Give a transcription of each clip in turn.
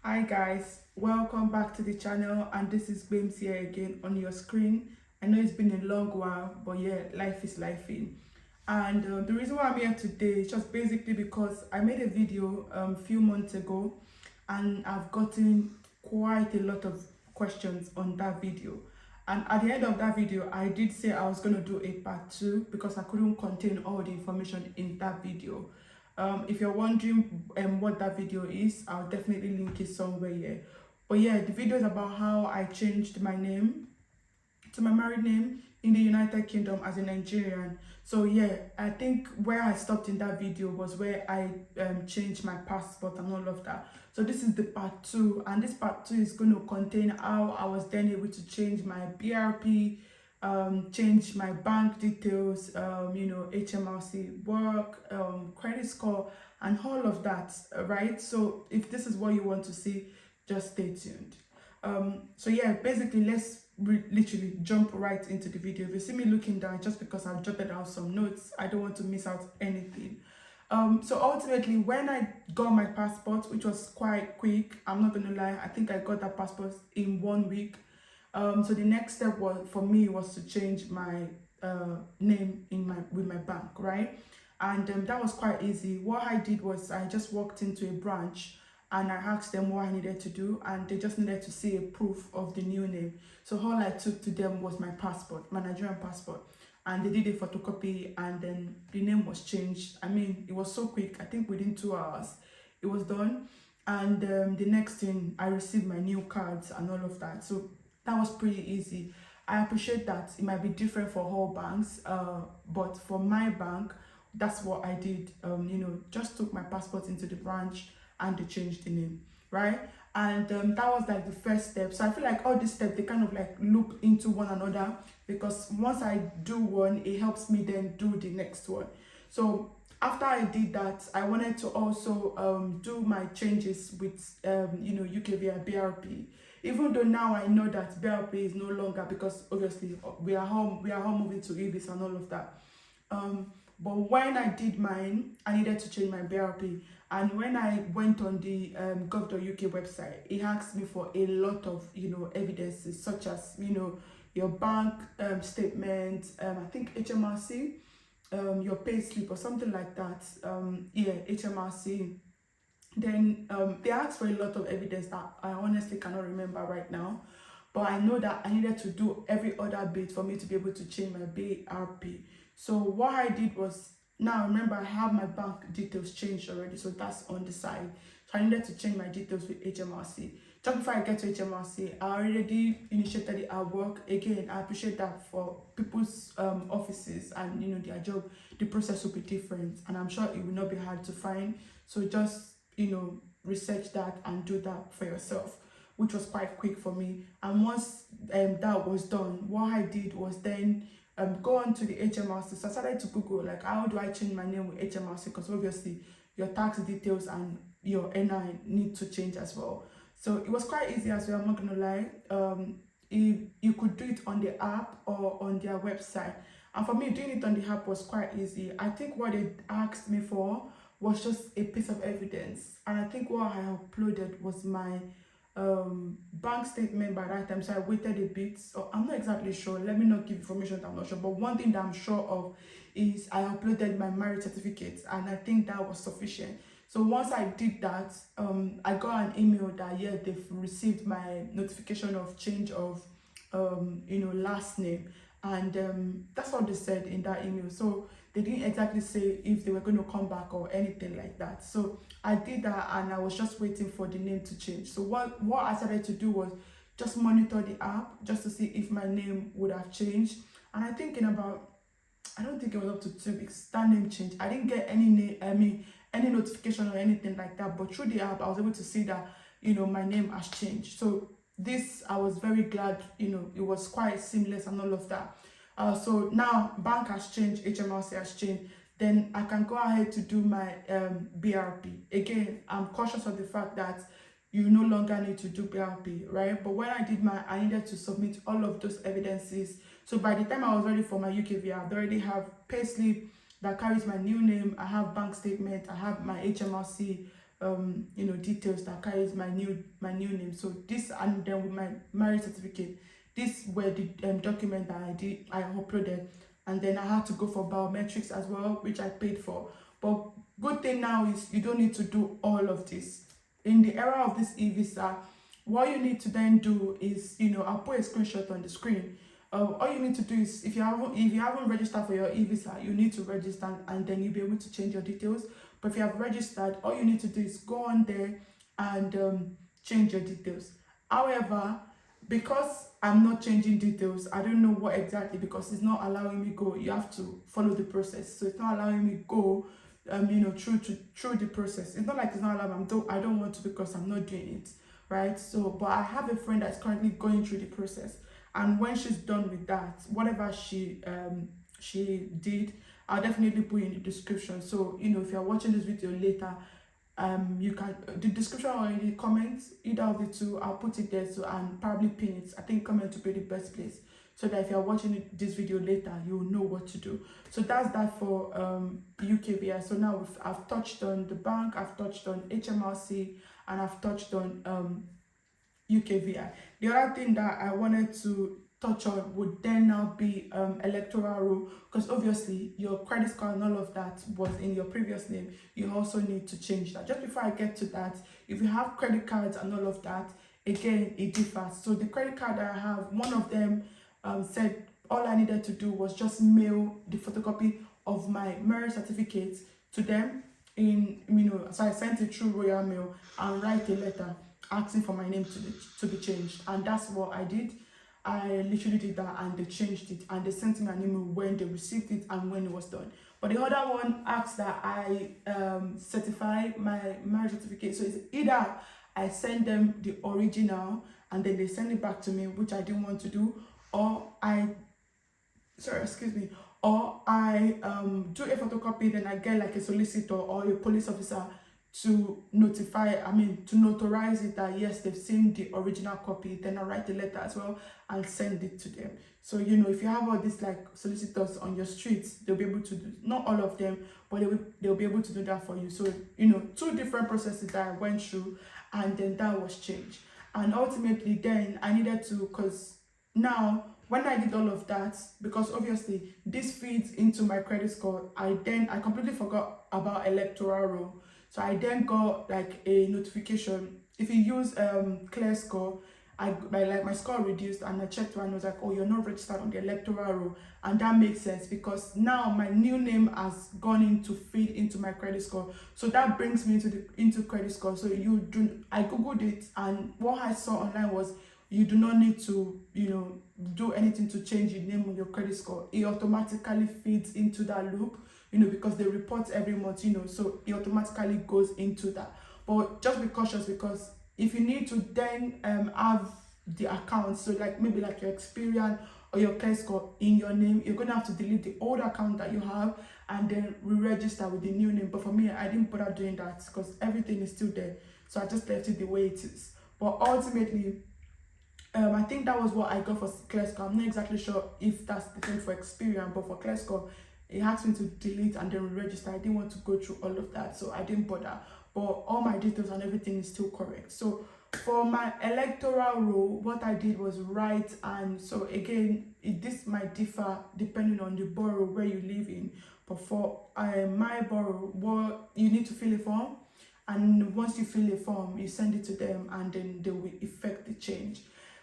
Hi guys, welcome back to the channel, and this is Bames here again on your screen. I know it's been a long while, but yeah, life is lifing. And the reason why I'm here today is just basically because I made a video a few months ago, and I've gotten quite a lot of questions on that video. And at the end of that video, I did say I was going to do a part 2 because I couldn't contain all the information in that video. If you're wondering what that video is, I'll definitely link it somewhere here. But yeah, the video is about how I changed my name to my married name in the United Kingdom as a Nigerian. So yeah, I think where I stopped in that video was where I changed my passport and all of that. So this is the part 2, and this part 2 is going to contain how I was then able to change my BRP, change my bank details, HMRC work, credit score, and all of that, right? So if this is what you want to see, just stay tuned. So yeah, basically let's literally jump right into the video. If you see me looking down, just because I've jotted out some notes, I don't want to miss out anything. So ultimately, when I got my passport, which was quite quick, I'm not gonna lie, I think I got that passport in 1 week. So the next step was for me was to change my name in my bank, right? And that was quite easy. What I did was I just walked into a branch and I asked them what I needed to do, and they just needed to see a proof of the new name. So all I took to them was my passport, my Nigerian passport, and they did a photocopy, and then the name was changed. I mean, it was so quick. I think within 2 hours it was done. And the next thing, I received my new cards and all of that. So that was pretty easy. I appreciate that it might be different for all banks, but for my bank, that's what I did. Just took my passport into the branch and they changed the name, right? And that was like the first step. So I feel like all these steps, they kind of like loop into one another, because once I do one, it helps me then do the next one. So after I did that, I wanted to also do my changes with UK via BRP. Even though now I know that BRP is no longer, because obviously we are all moving to e-visa and all of that. But when I did mine, I needed to change my BRP. And when I went on the gov.uk website, it asked me for a lot of evidences, such as your bank statement, I think HMRC, your pay slip or something like that. Yeah, HMRC. Then they asked for a lot of evidence that I honestly cannot remember right now. But I know that I needed to do every other bit for me to be able to change my BRP. So what I did was, now remember I have my bank details changed already, so that's on the side. So I needed to change my details with HMRC. Just before I get to HMRC, I already initiated it at work. Again, I appreciate that for people's offices and their job, the process will be different, and I'm sure it will not be hard to find. So just research that and do that for yourself, which was quite quick for me. And once that was done, what I did was then go on to the HMRC. So I started to Google, like, how do I change my name with HMRC? Because obviously your tax details and your NI need to change as well. So it was quite easy as well, I'm not gonna lie. You could do it on the app or on their website. And for me, doing it on the app was quite easy. I think what they asked me for was just a piece of evidence. And I think what I uploaded was my bank statement by that time, so I waited a bit. So I'm not exactly sure, let me not give information that I'm not sure, but one thing that I'm sure of is I uploaded my marriage certificate, and I think that was sufficient. So once I did that, I got an email that yeah, they've received my notification of change of last name, and that's what they said in that email. So they didn't exactly say if they were going to come back or anything like that. So I did that, and I was just waiting for the name to change. So what I started to do was just monitor the app just to see if my name would have changed. And I think in about, I don't think it was up to 2 weeks, that name changed. I didn't get any name, any notification or anything like that, but through the app I was able to see that my name has changed. So this, I was very glad. It was quite seamless and all of that. So now bank has changed, HMRC has changed, then I can go ahead to do my BRP. Again, I'm cautious of the fact that you no longer need to do BRP, right? But when I did I needed to submit all of those evidences. So by the time I was ready for my UK visa, I already have payslip that carries my new name, I have bank statement, I have my HMRC details that carries my new name. So this, and then with my marriage certificate, this were the document that I uploaded. And then I had to go for biometrics as well, which I paid for. But good thing now is you don't need to do all of this. In the era of this e-visa, what you need to then do is, I'll put a screenshot on the screen. All you need to do is, if you haven't registered for your e-visa, you need to register, and then you'll be able to change your details. But if you have registered, all you need to do is go on there and change your details. However, because I'm not changing details, I don't know what exactly, because it's not allowing me go. You have to follow the process, so it's not allowing me go through the process. It's not like it's not allowing me. I don't want to, because I'm not doing it, right? So, but I have a friend that's currently going through the process, and when she's done with that, whatever she did, I'll definitely put in the description. So if you're watching this video later, you can, the description or in the comments, either of the two, I'll put it there, so, and probably pin it. I think comment will be the best place, so that if you're watching this video later, you'll know what to do. So that's that for UK visa. So now I've touched on the bank, I've touched on HMRC, and I've touched on UK visa. The other thing that I wanted to touch on would then now be electoral rule, because obviously your credit score and all of that was in your previous name. You also need to change that. Just before I get to that, if you have credit cards and all of that, again, it differs. So the credit card that I have, one of them said all I needed to do was just mail the photocopy of my marriage certificate to them so I sent it through Royal Mail and write a letter asking for my name to be changed, and that's what I did. I literally did that, and they changed it, and they sent me an email when they received it and when it was done. But the other one asked that I certify my marriage certificate. So it's either I send them the original and then they send it back to me, which I didn't want to do, or I do a photocopy, then I get like a solicitor or a police officer to notarize it that yes, they've seen the original copy. Then I write a letter as well and send it to them. So if you have all these like solicitors on your streets, they'll be able to do, not all of them, but they'll be able to do that for you. So two different processes that I went through, and then that was changed. And ultimately then I needed to, because now when I did all of that, because obviously this feeds into my credit score, I completely forgot about electoral rule. So I then got like a notification. If you use Clear Score, my score reduced, and I checked and I was like, oh, you're not registered on the electoral roll. And that makes sense, because now my new name has gone into feed into my credit score. So that brings me into credit score. So I googled it, and what I saw online was you do not need to do anything to change your name on your credit score. It automatically feeds into that loop, because they report every month, so it automatically goes into that. But just be cautious, because if you need to then have the account, so like maybe like your Experian or your credit score in your name, you're gonna have to delete the old account that you have and then re-register with the new name. But for me, I didn't bother doing that because everything is still there, so I just left it the way it is. But ultimately, I think that was what I got for ClearScore. I'm not exactly sure if that's the same for Experian, but for ClearScore, it asked me to delete and then re-register. I didn't want to go through all of that, so I didn't bother. But all my details and everything is still correct. So for my electoral role, what I did was write, and so again, this might differ depending on the borough where you live in. But for my borough, you need to fill a form, and once you fill a form, you send it to them, and then they will effect the change.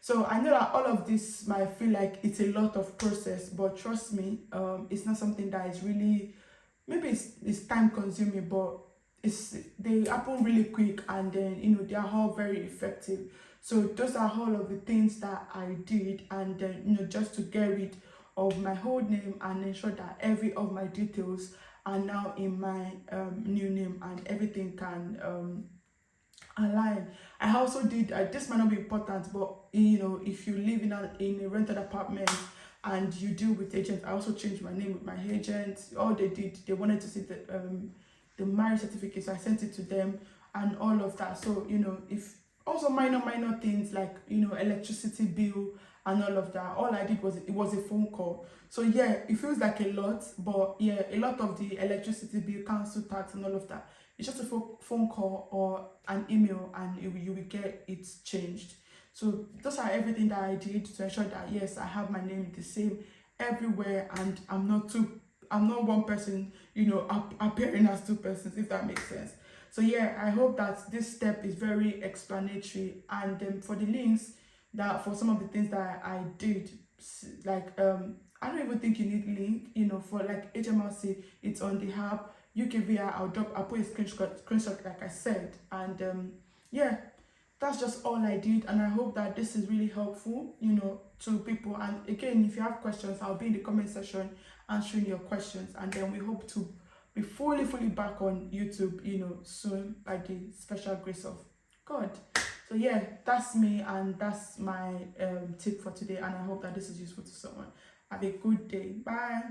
So I know that all of this might feel like it's a lot of process, but trust me, it's not something that is really, maybe it's time consuming, but they happen really quick, and then they are all very effective. So those are all of the things that I did, and then just to get rid of my whole name and ensure that every of my details are now in my new name, and everything can align. I also did, this might not be important, but if you live in a rented apartment and you deal with agents, I also changed my name with my agents. All they did, they wanted to see the marriage certificate, so I sent it to them and all of that. So if also minor things like electricity bill and all of that, all I did was, it was a phone call. So yeah, it feels like a lot, but yeah, a lot of the electricity bill, council tax and all of that, It's just a phone call or an email, and you will get it changed. So those are everything that I did to ensure that yes, I have my name the same everywhere, and I'm not one person, appearing as two persons, if that makes sense. So yeah, I hope that this step is very explanatory. And for the links, that for some of the things that I did, like I don't even think you need link, for like HMRC, it's on the hub. UKVR, I'll put a screenshot like I said. And yeah, that's just all I did, and I hope that this is really helpful, to people. And again, if you have questions, I'll be in the comment section answering your questions. And then we hope to be fully back on YouTube, soon, by the special grace of God. So yeah, that's me, and that's my tip for today, and I hope that this is useful to someone. Have a good day. Bye.